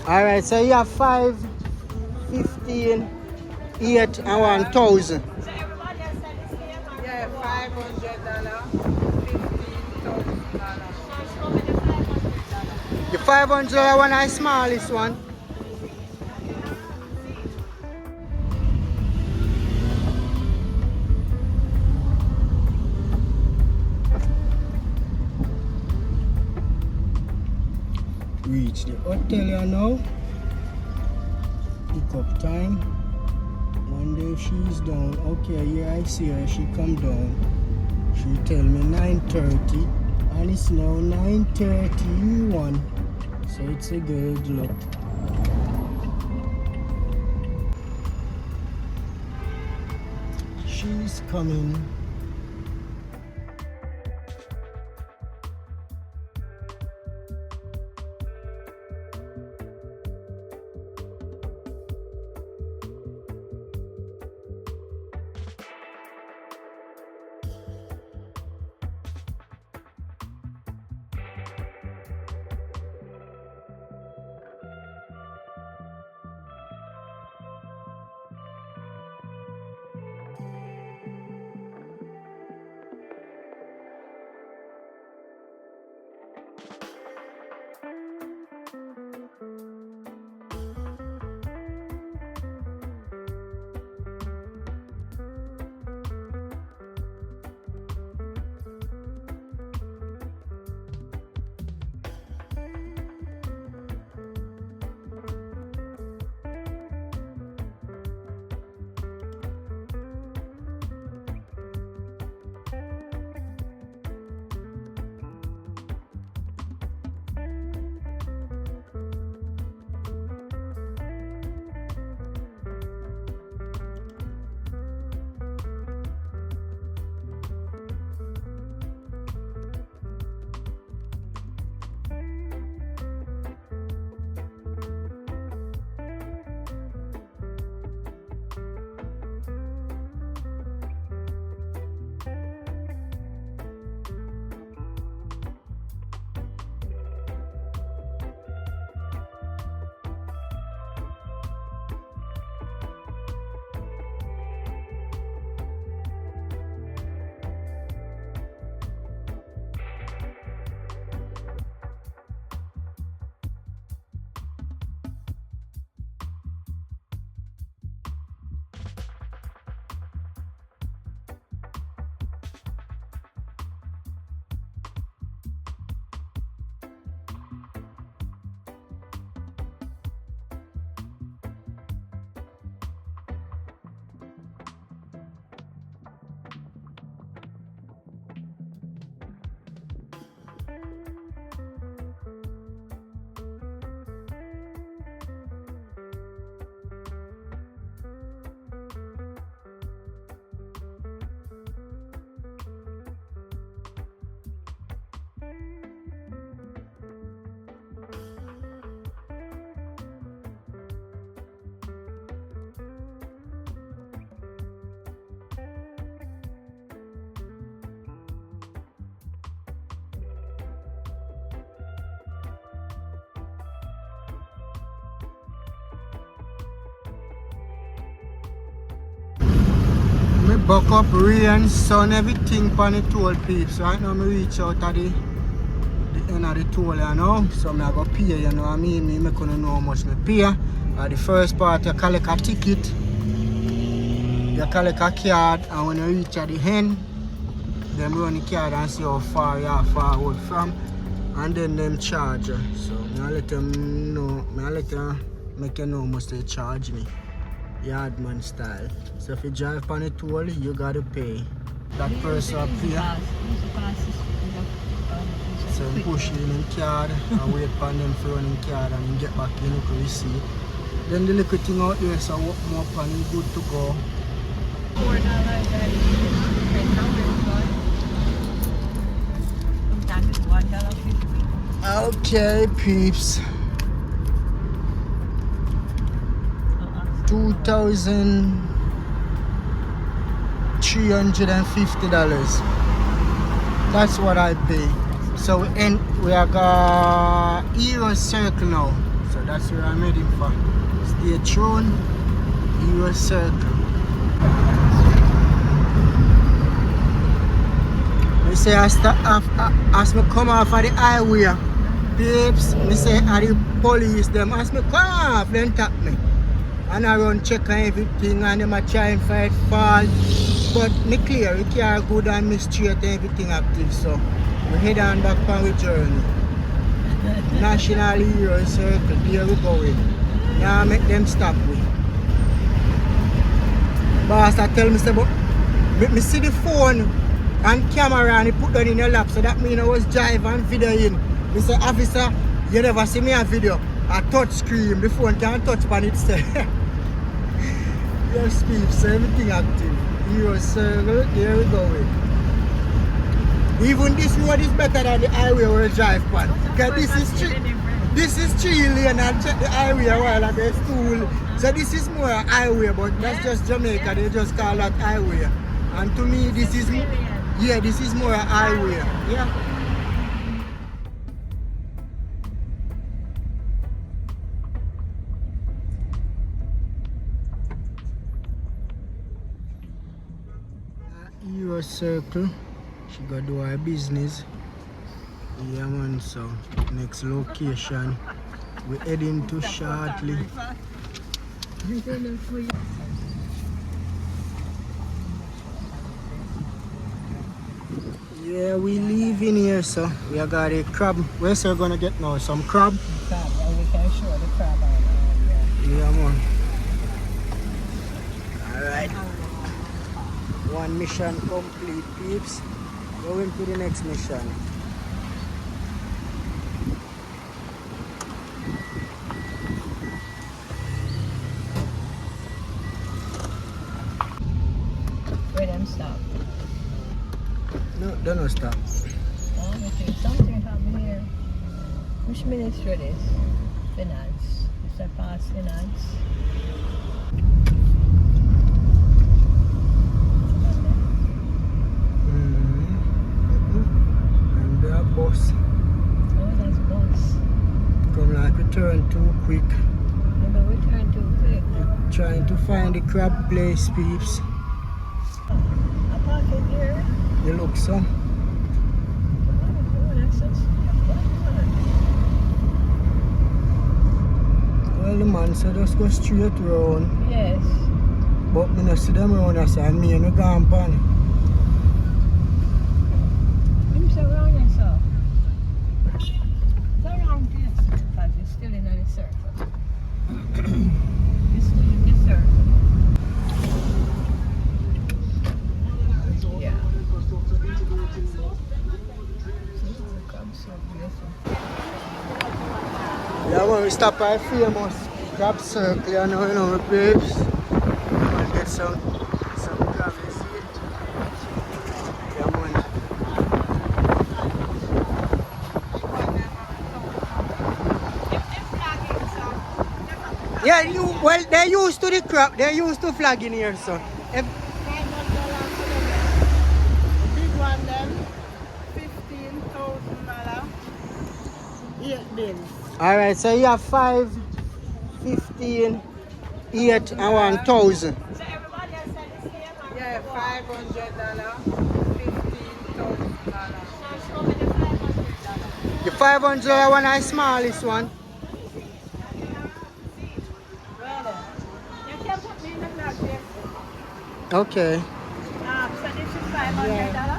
Alright, so you have 5, 15, 8, and 1,000. Yeah, $500, $15,000. The $500 one is smallest one. Reach the hotel here now. Pick up time. One day she's down. Okay, yeah, I see her. She come down. She tell me 9:30, and it's now 9:31. So it's a good look. She's coming. Me buck up rain, sun, everything on the toll peeps. Right now me reach out at the end of the toll, you know. So I go pay, you know what I mean? Me couldn't know how much me pay. The first part you collect a ticket, you collect a card, and when you reach at the end, them run the card and see how far you are forward from, and then them charge you. So I let them know, I let them make you know how much they charge me. Yardman style. So if you drive on the toll, you gotta pay. That person up here. So you push in the card and wait for them for running card and get back in the receipt. Then the little thing out there, so walk more up and you good to go. Okay, peeps. $2,350. That's what I pay. So we are got Euro Circle now. So that's where I'm heading for. Stay tuned. Euro Circle. Me say as me come off of the highway, babes, me say the police them as me come off, then tap me. And I run check on everything and them a try and fight fall. But me clear, the car good and me straight and everything active, so we head on back on the journey. National Hero Circle, there we going. Now make them stop me. Boss I tell me say, but me see the phone and camera and he put that in your lap, so that mean I was drive and video in. Me say, officer, you never see me a video. A touch screen, the phone can't touch on it say. Yes, peeps, so everything active. Hero Circle, there we go. Even this road is better than the highway where we drive on. Because this is 3 lane and check the highway a while and there's 2. So this is more a highway, but that's just Jamaica, they just call that highway. And to me this is this is more a highway. Yeah. Euro Circle. She go do her business. Yeah man, so next location we're heading to shortly. Yeah, we leaving here, so we are got a crab. Where's we gonna get now? Some crab? Crab, and we can show the crab on Yeah man. Alright. One mission complete, peeps. Going to the next mission. Where them stop? No, don't no stop. Oh, okay. Something happened here. Which ministry this? Finance. It's a past finance. And the bus. Oh, that's bus. Come like we turn too quick. Maybe we turn too quick. Trying to find the crab place, peeps. A parking here. You look so. Oh, that's such Well, the man said just go straight round. Yes. But me not see them round as I me and me gone pan. I'm so wrong yourself. It's around this because you're still in the circle. You're still in the circle. Yeah. Yeah, when we stop at famous crab circle, you know, babes. And get some crab, you see it? Yeah, man. Yeah, well, they're used to the crab, they're used to flagging here, so. If, Big one them, $15,000. 8 bins. Alright, so you have 5, 15, 8, and 1,000. So everybody else said the same? Yeah, $500, $15,000. The $500 one is smallest one. You can put me in the black here. Okay. So this is $500? Yeah.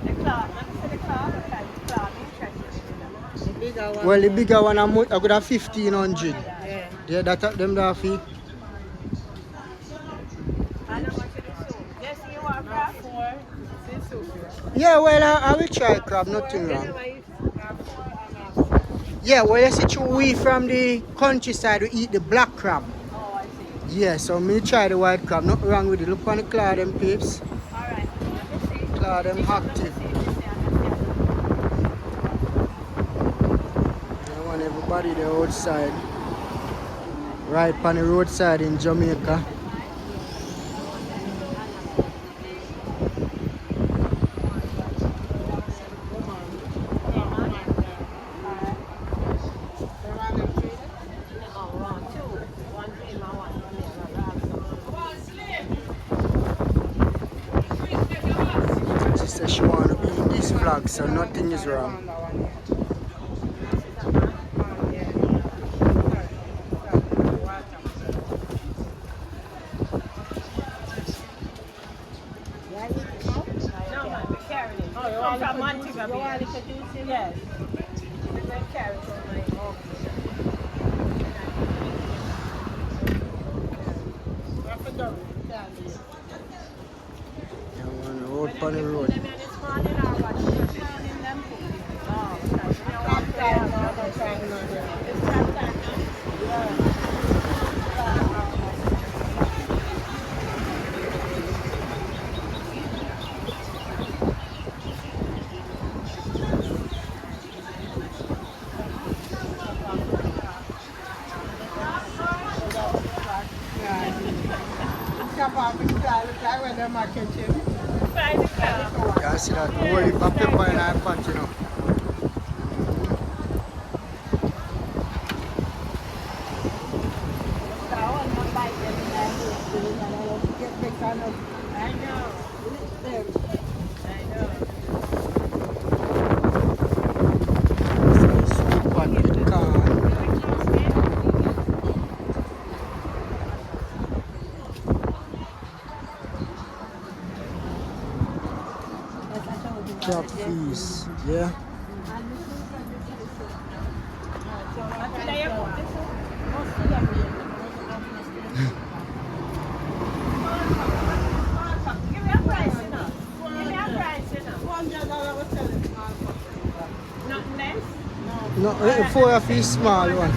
The cloth, let me see the cloth. Okay, the cloth, interesting. The bigger one. Well, the bigger one I could have 1,500. Yeah. Yeah, that them there fee. And how much is the soup? Yes, you want crab? 4. It's soup. Yeah, well, I will try crab, nothing wrong. Yeah, well, you see, we from the countryside, we eat the black crab. Oh, I see. Yeah, so me try the white crab, nothing wrong with it. Look on the claw, them peeps. Alright, let me see. Claw, them active. I want everybody there outside. Right on the roadside in Jamaica. vlog, so nothing is wrong. Yes. Road on the road. You can see that whole heap of pepper in our pot, you know. So sweet pot with corn. Chop fees, yeah. No, for a fish small one.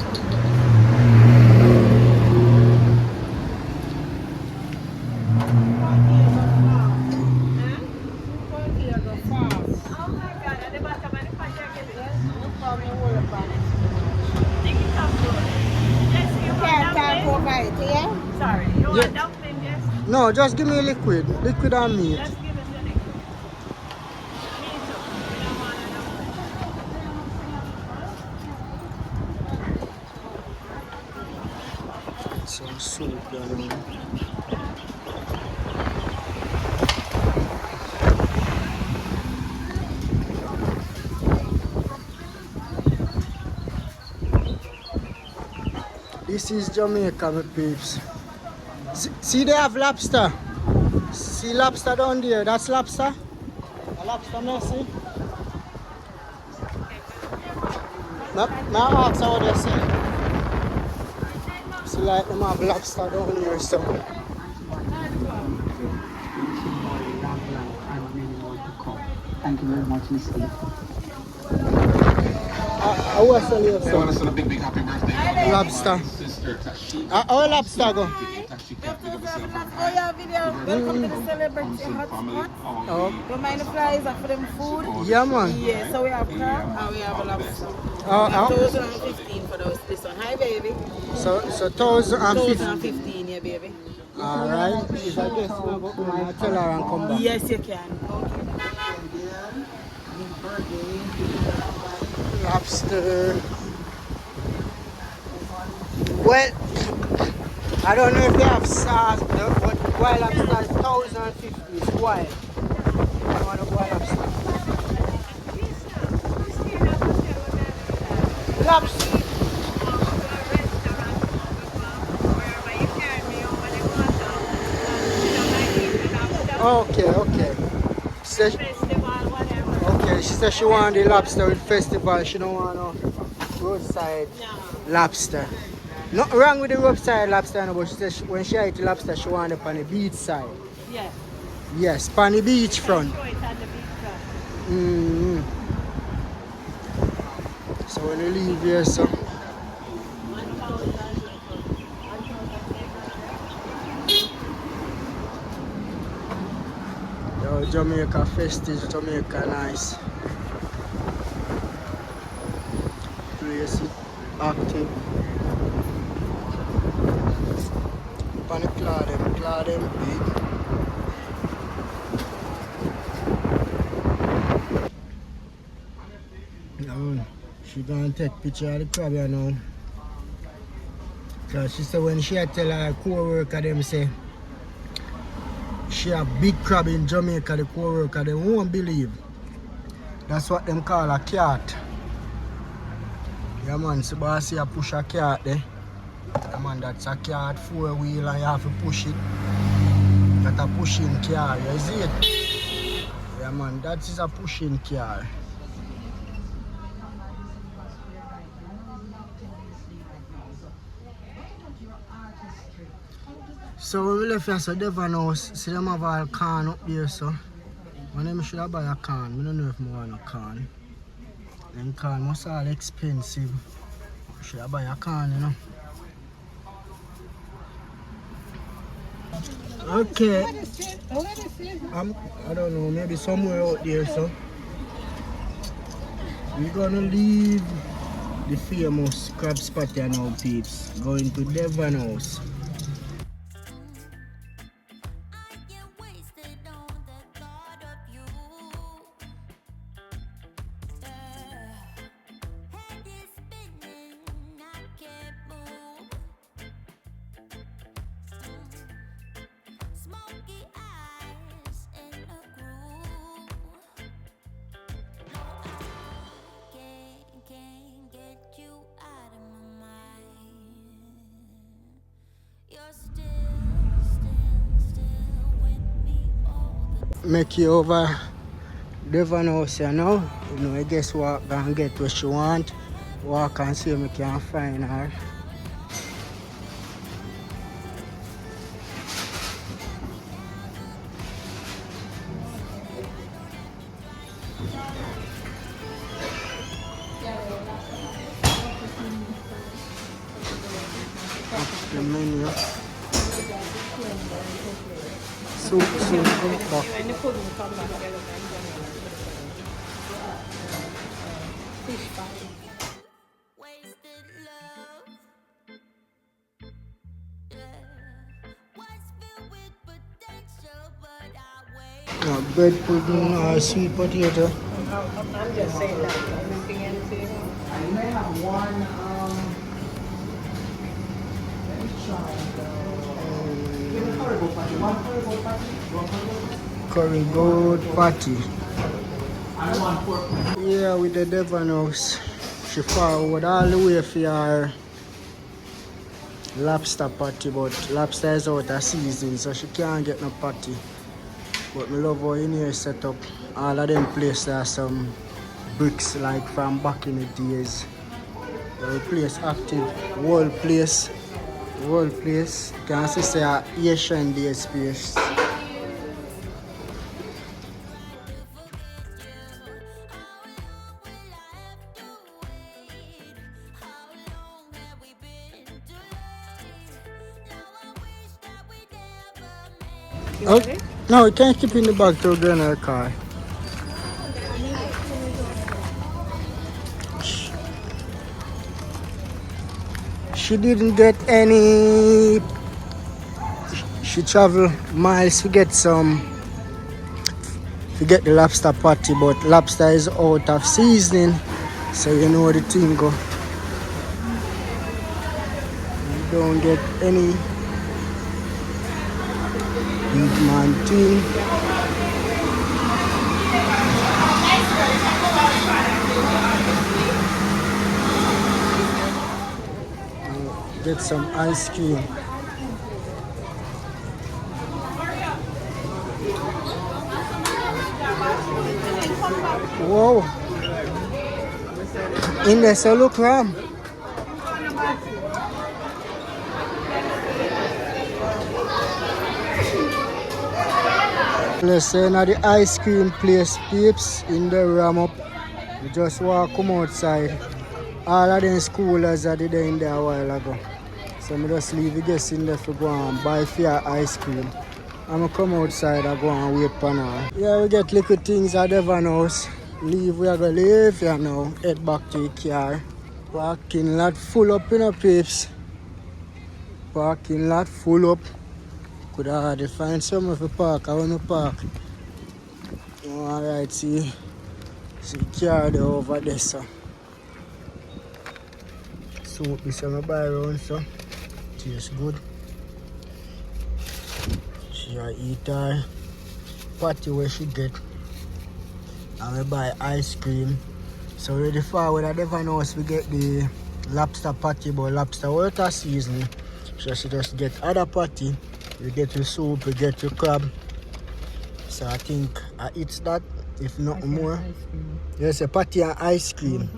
Sorry, you want dumpling, yes? No, just give me liquid and meat. Just give us the liquid. Me too. We don't want a dumpling. Some soup, you know. This is Jamaica, my peeps. See, they have lobster. See lobster down there? That's lobster. A lobster, Messi. My ask how they say. See, like them have lobster down here, so. Thank you very much, Mr. I want to sell you I want to some send a big happy birthday. lobster. Sister Tashi. How lobster go? Tashi can't pick up herself from Oh yeah, video. Welcome to the celebrity hotspot. Oh, You mind the fries are for them food? yeah, man. Yeah, so we have crab and we have a lobster. Oh, 2015 for those this one. Hi baby. so 1,050. 2015, yeah baby. Alright, if I guess I'll tell her and come back. Yes you can. Lobster. Well, I don't know if they have sauce, but wild lobster is 1,050. It's wild. I want a wild lobster. Lobster. Okay. Okay, she said she want the lobster with festival. She don't want no roadside lobster. Nothing wrong with the roadside lobster, no, but she said when she eat the lobster, she want it on the beach side. Yes. Yes, on the beach front. Show it on the beach front. Mm-hmm. So when you leave here, so. Yo, Jamaica festive, Jamaica nice. Place active. On the cloud them big. Now, she gonna take picture of the crab here now. So she said when she had tell her co-worker them say she have big crab in Jamaica, the co-worker them won't believe. That's what them call a cart. Yeah man, so boss see a push a cart there. Yeah man, that's a cart 4-wheel and you have to push it. That's a pushing car, you see it? Yeah man, that is a pushing car. So when we left here, so Devon House, see them have all can up there, so. When them should have buy a can, I don't know if I want a can. Them can must all expensive. Should I buy a can, you know? Okay. I don't know, maybe somewhere out there, so. We're gonna leave the famous crab spot here now, peeps. Going to Devon House. Make you over Devon House here now. You know, I guess walk and get what she want. Walk and see if I can find her. That's the menu. Soon come back. Bread pudding or sweet potato. I'm just saying that. I'm looking into it. And you may have one, let me try curry goat patty. And one pork. Yeah, with the Devon House. She forward all the way for her lobster patty, but lobster is out of season, so she can't get no patty. But me love how in here set up. All of them places are some bricks like from back in the days. The place active, whole place. Can see say a Asian day space. Oh, no, we can't keep in the bag to go in our car. She didn't get any. She traveled miles to get the lobster patty, but lobster is out of seasoning, so you know the thing go. You don't get any big man thing. Get some ice cream. Whoa. In there, so look ram. Let's say now the ice cream place, peeps, in the ram up. You just walk come outside. All of them schoolers are there in there a while ago. So I just leave the guests in there to go and buy fair ice cream. I'm come outside and go and wait for her. Yeah, we get little things at Devon House. Leave, we are going to leave here now. Head back to the car. Parking lot full up, you know, peeps. Parking lot full up. Could have find somewhere for park. I want to park. Alright, see the car there over there, so. So this is my buy around, so tastes good. She eat her patty where she get. and we buy ice cream. So ready forward at Devon House we get the lobster patty, but lobster water season. So she just get other patty. We get the soup, we get the crab. So I think I eat that, if not more. Yes, a patty and ice cream.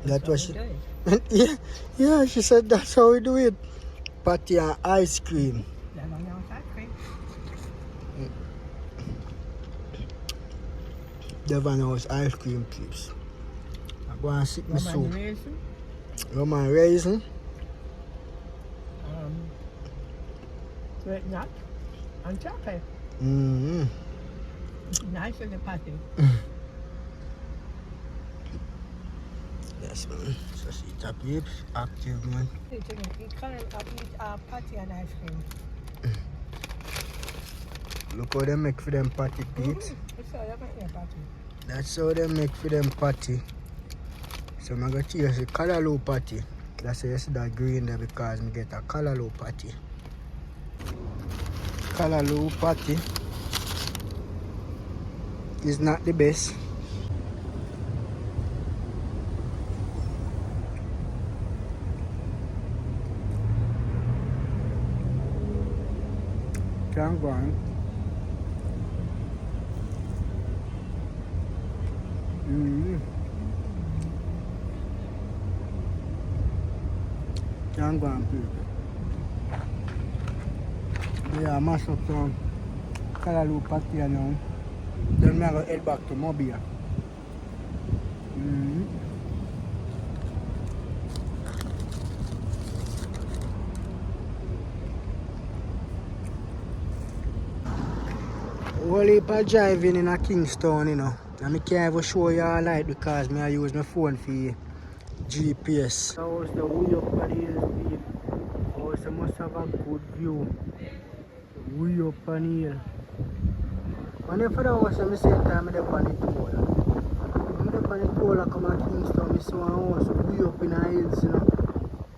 That's what she yeah, yeah, she said that's how we do it. Patty and ice cream. Devon House ice cream clips. I go and sip my soup. Roman raisin. Sweet nut and chocolate. Mm-hmm. Nice with the patty. Yes, man. So she tap lips, active, man. You can't eat patty and ice cream. Look how they make for them patty, Pete. That's how they make for them patty. So I'm going to use the callaloo patty. That's why you see that green there because I get a callaloo patty. Callaloo patty is not the best. Can't go on. Can't go on, people. Yeah, mash up some callaloo patty now. Then I'm going to head back to Mobile. Whole heap of driving in a Kingston, you know. And I can't even show you all light because I use my phone for GPS. That was the way up on the hill, Steve. Also must have a good view. Way up on the hill. And if I was at the same time, I'm up on the toll. I'm up on the toll, I come to Kingston, I see one house way up in the hills, you know.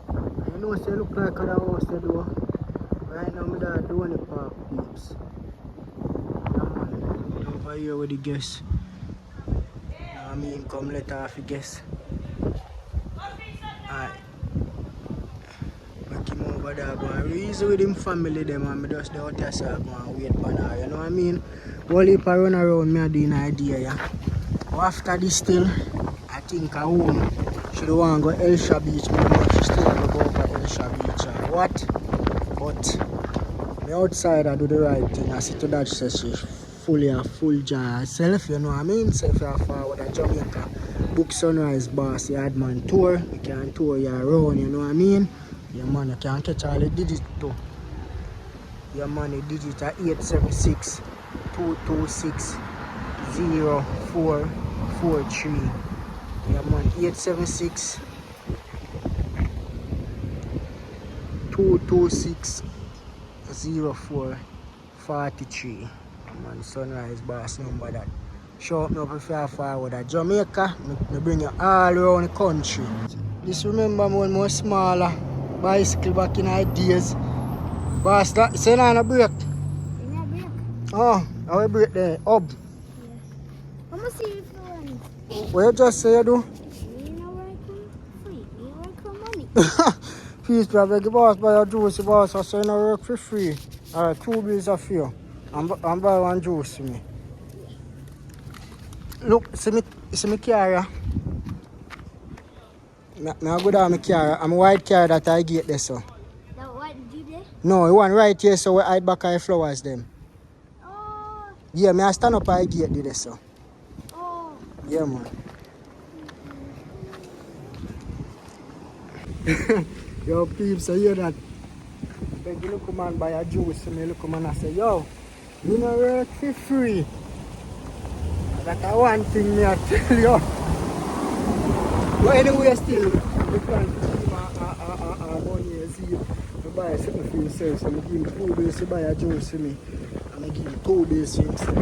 And you know, it look like a house they do. Right now, I'm doing the park, peeps. Over here with the guests. I mean, come let off the guests. Alright. Make him over there, go and reason with him family them and I just the out there so I go and wait for now, you know what I mean? Whole heap of run around me doing an idea, yeah. But after this still, I think I home. Should want to go Elsha Beach, but she still have to go over Elsha Beach or what? But me outside I do the right thing. I see to that she says she fully a full jar herself, you know what I mean? So if you're forward at Jamaica, book Sunrise Boss, you had man tour, you can tour you around, you know what I mean? Your man, you can catch all the digits too. Your money digit at 876 226 0443. Your man 876 226 0443. Man, Sunrise Boss number that. Show up now if you're forward at Jamaica, me bring you all around the country. Just remember when more smaller bicycle back in the days. Boss, that say on a break. In a break? Oh, how we break there? Up. Yes. I'm gonna see if you want it. What you just say you do? You know where I come free. You work for money. Please, brother, the boss buy a juice, the boss so you no work for free. Alright, 2 bills are for you. And buy one juice for me. Look, see me car. I go down my car. I'm a white car that I get there, so. That what did you do? No, the one right here, so we hide back our flowers them. Oh, Yeah, I stand up I get there, so. oh. Yeah, man. Yo, peeps, I hear that. Beg you look man buy a juice for me, look man I say, yo, you know work for free. That's one thing me I tell you. But anyway, still, you can keep money, see, you buy something for yourself, so I give him 2 bills to buy a juice for me, and I give him 2 bills for himself.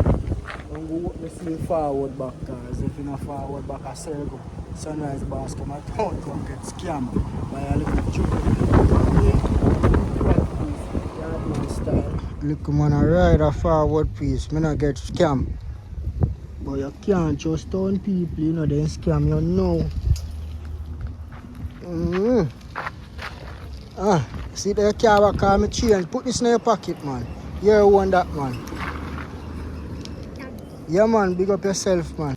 I'm going to see him forward back, because if you're not forward back, I say, go. Sunrise Boss come at town, come get scammed by a little juke. Look, man, I ride a forward piece, I not get scammed. But you can't trust town people, you know, they scam you now. See the car call me change. Put this in your pocket, man. You want that, man. Yeah, man, big up yourself, man.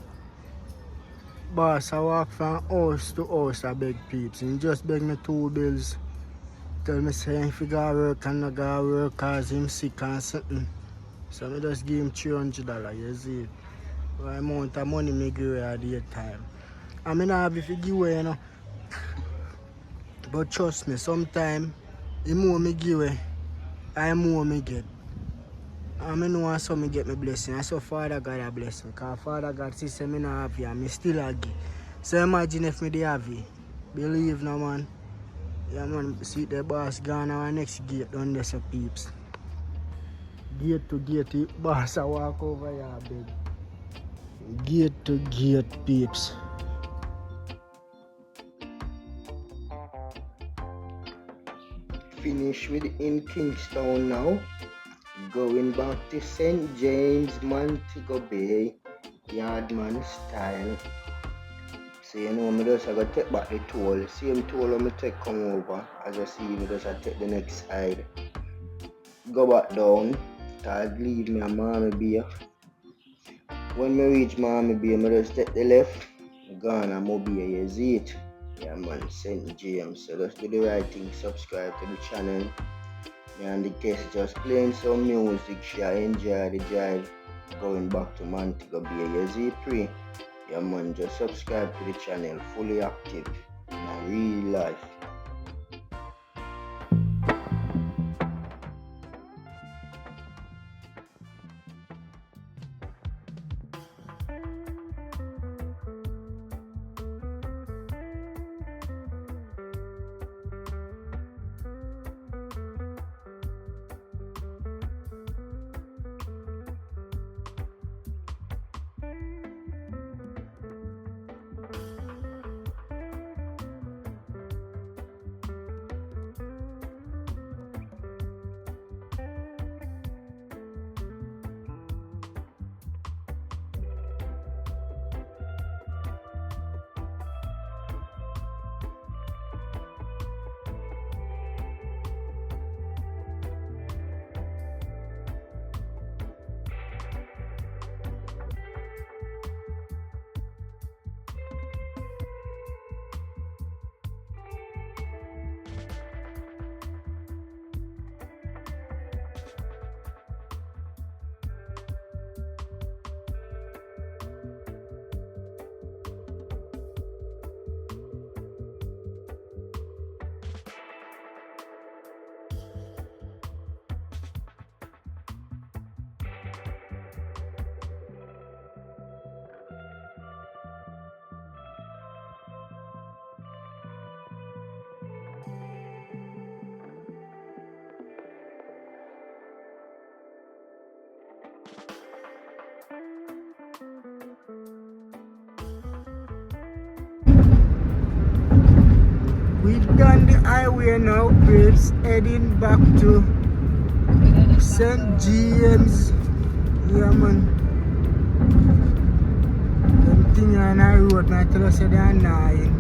Boss, I walk from house to house, I beg peeps. He just beg me 2 bills. Tell me, say, if he got work and not got work cause him sick and something. So I just give him $300, you see. The amount of money me give away at the time. I mean, I have if you give away, you know. But trust me, sometimes, the more me give away, the more me get. I know so me get my blessing. I saw Father God a bless me. Because Father God says me not have it and me still a give. So imagine if me dey have it. Believe now, man. Yeah, man, see the boss gone our next gate down there, so peeps. Gate to gate, the boss a walk over here, big. Gate to gate, peeps. Finish with in Kingston now. Going back to St. James, Montego Bay, Yardman style. So you know, I just gotta take back the toll. Same toll I take come over. As you see, I just take the next side. Go back down. I'll leave me a Mommy Bay. When I reach Mommy Bay, I just take the left. Gone and Mobile, you see it? Yeah man, St. James. So just do the right thing, subscribe to the channel. And the case just playing some music, share, enjoy the drive. Going back to Montego Bay, you see pre. Yeah man, just subscribe to the channel, fully active in real life. We've done the highway now, babes, heading back to St. James. Yeah, man. Them things on our road, I tell us they're annoying.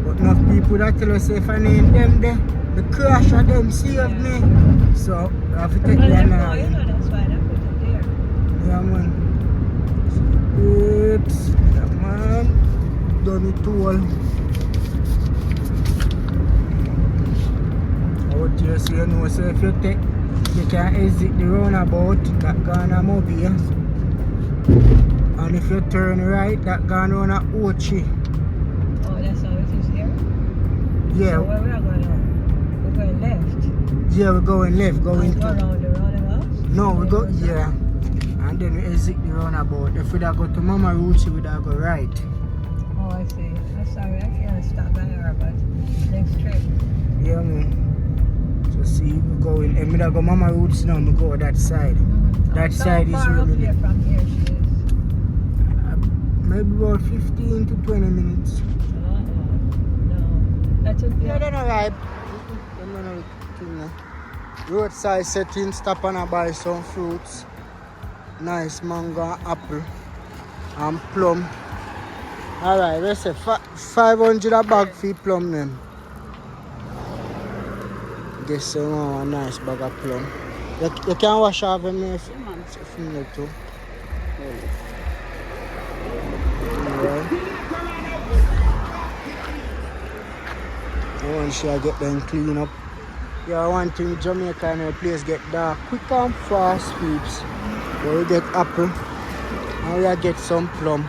But enough people that tell us if I name them there, the crash of them saved me. So, I have to take the annoying. That's why I put it there. Yeah, man. Babes, yeah, man. Done it all. Out here, so you know, so if you take, you can exit the roundabout that gone a Mobile. And if you turn right, that gone round a Ochi. Oh, that's how it is here? Yeah. So where we are going now? We're going left. Yeah, we're going left, going Go to. around the roundabout? No, we go, yeah. And then we exit the roundabout. If we da go to Mama Ruchi, we da go right. Oh, I see. I'm sorry, I can't stop by her, but next trip. Yeah, man. So see, we going, and we da go Mama Roots now, we go that side. That So side is far up really, here from here she is. maybe about 15 to 20 minutes. No. That took Yeah, then alright. Roadside setting, stop and I buy some fruits. Nice mango and apple and plum. Alright, let's say 500 a bag for plum them. Guess you want a nice bag of plum. You can wash off them if you need to. Alright. I want to get them clean up. Yeah, one thing Jamaica and the place get dark quick and fast, peeps. But we get apple and we get some plum.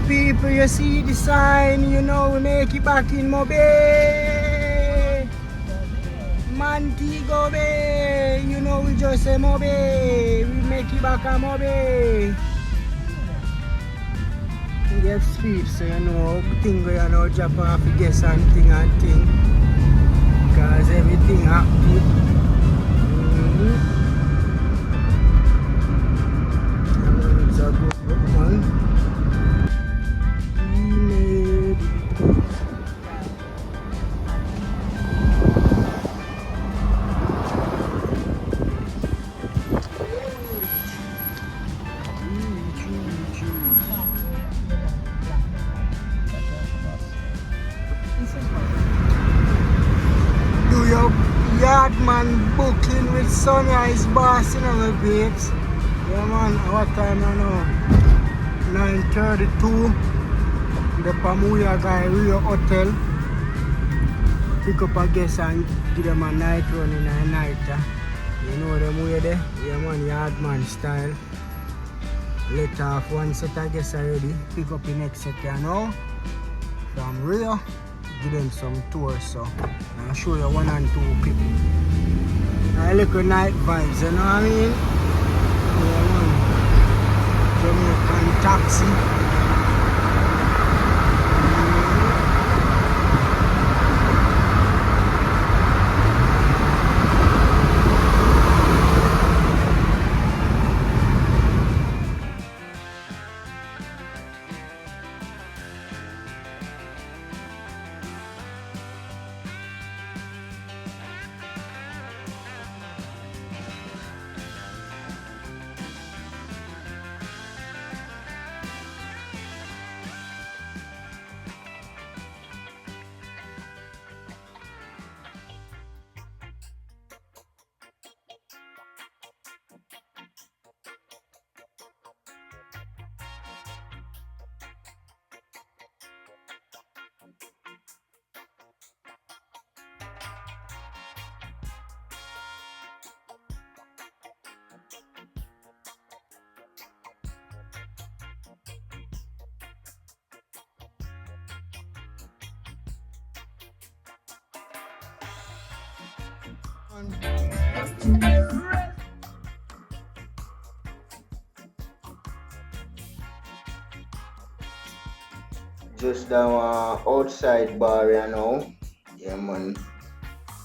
People, you see the sign, you know we make it back in Mobe. Montego Bay, you know we just say Mobe. We make it back in Mobe. We get speed, so you know, thing we you know drop off, we get something and thing. Because everything happy. It's a good one. Yardman booking with Sunrise Boss in our babes. Yeah man, what time I know? 9:32. The Pamuya guy Rio Hotel. Pick up a guest and give them a night run in a night. You know them way there? Yeah man, Yardman style. Let off one set of guests already. Pick up the next set, you know. From Rio. Give them some tours, so I'll show you 1 and 2 people. I look at night vibes, you know what I mean? Yeah, man. Jamaican taxi. Just down outside bar, you know. Yeah, man.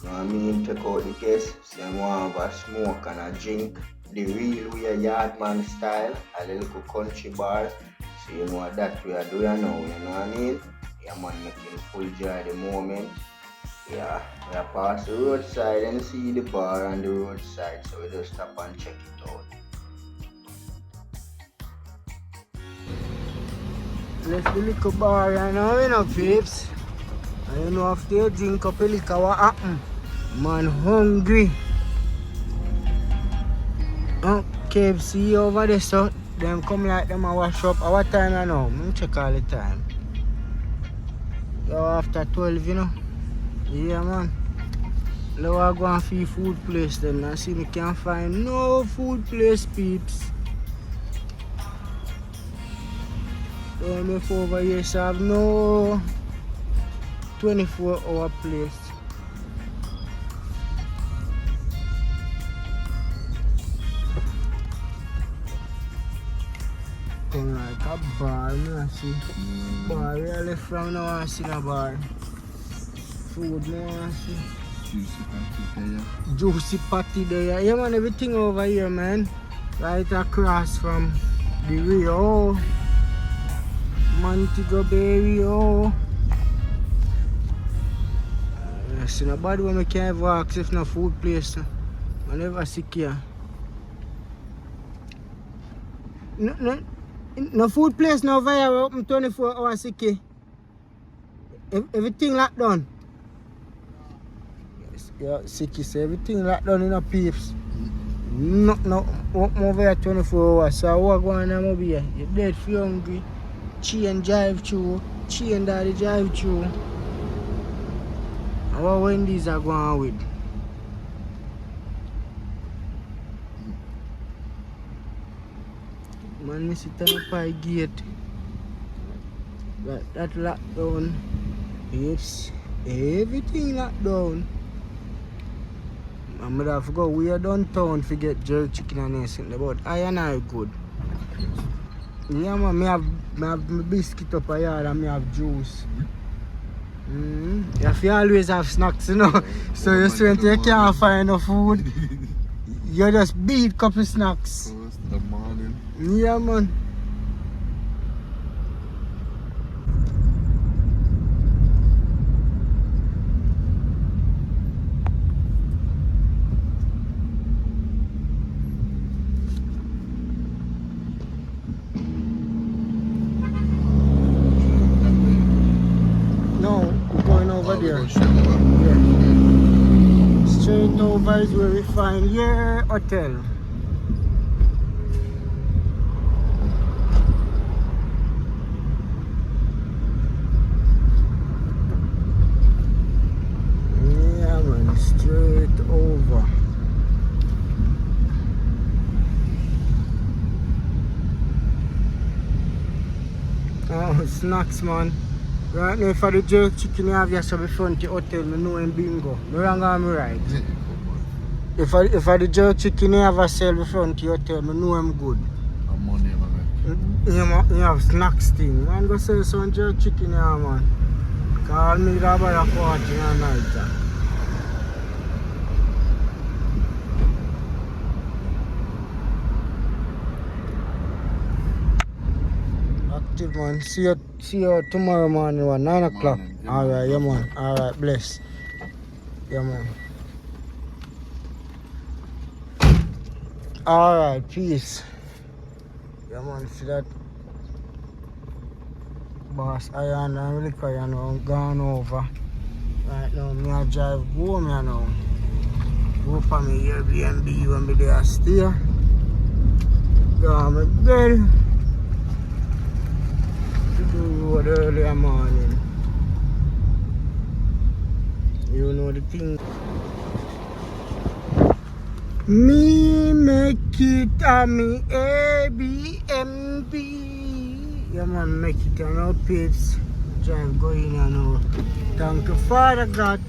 You know what I mean? Take out the case. Say, I want to have a smoke and a drink. The real way Yardman style. A little country bar. So, you know that we are doing now. You know what I mean? Yeah, man, making full joy at the moment. Yeah, we are past the roadside and see the bar on the roadside. So, we just stop and check it out. Let's the liquor bar, you know, peeps. And you know, after you drink up a liquor, what happen? Man hungry. Oh, KFC over there, so them come like them and wash up. At what time you know? Check all the time. Yo, after 12, you know. Yeah, man. Now I go and feed food place then. I see me can't find no food place, peeps. So me over here, so I have no 24-hour place. Come like a bar, me I see. Bar really from now I see a bar. Food me I see. Juicy patty there. Yeah man, everything over here man. Right across from the Rio. Montego Bay Rio. I see nobody when I can't ever ask if no food place. I never see here. No food place now via open 24 hours sick. Everything locked down. Yes, yeah, sick say everything locked down in a peeps. No, open over here 24 hours. So I walk on and over here. You're dead for hungry. Chain drive through. Chain daddy drive through. And what Wendy's are going with? Man, me sit on the pie gate. That lockdown. Yes, everything locked down. I'm gonna have to go way downtown to get jerk chicken and anything. But I and I good. Yeah man, me have my biscuit up a yard and me have juice. You have to always have snacks, you know. So you see when you can't find no food, you just beat couple snacks. The morning. Yeah man. No, we're going over there. Yeah. Straight over is where we find your hotel. Yeah man, straight over. Oh, snacks man. Right now for the jerk chicken you have yourself in front of the hotel, I know him bingo. Me wrong or me right? If for the jerk chicken you have yourself in front of the hotel, I know him good. And money, man. You have snacks thing. Man, go sell some jerk chicken here, man. Call me about a quarter in the night. Active man. See you tomorrow morning, 9 o'clock. Yeah, Alright, yeah man. Alright, bless. Yeah man. Alright, peace. Yeah man, see that boss iron and liquor, you know, gone over. Right now, me I drive home, you know. Go for me Airbnb when me there stay. Go on my bed. To the road early in the morning. You know the thing. Me make it a me Airbnb. Yeah man, make it a no peeps. Drive going and now. Thank you Father God.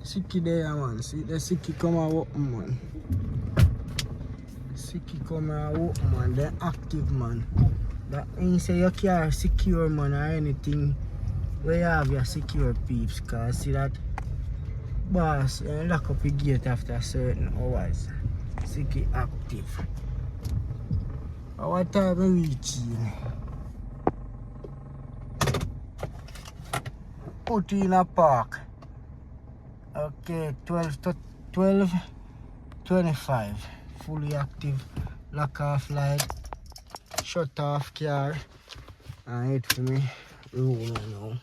Sicky there man. See the sicky come and walk man. Sicky come and walk man. They're active man. That means you can't secure man or anything. Where you have your secure peeps, cause see that boss lock up your gate after certain hours. Sicky active. What time we reaching? Put in a park. Okay, 12:25. Fully active. Lock off light. Shut off car. And wait for me. Roll now.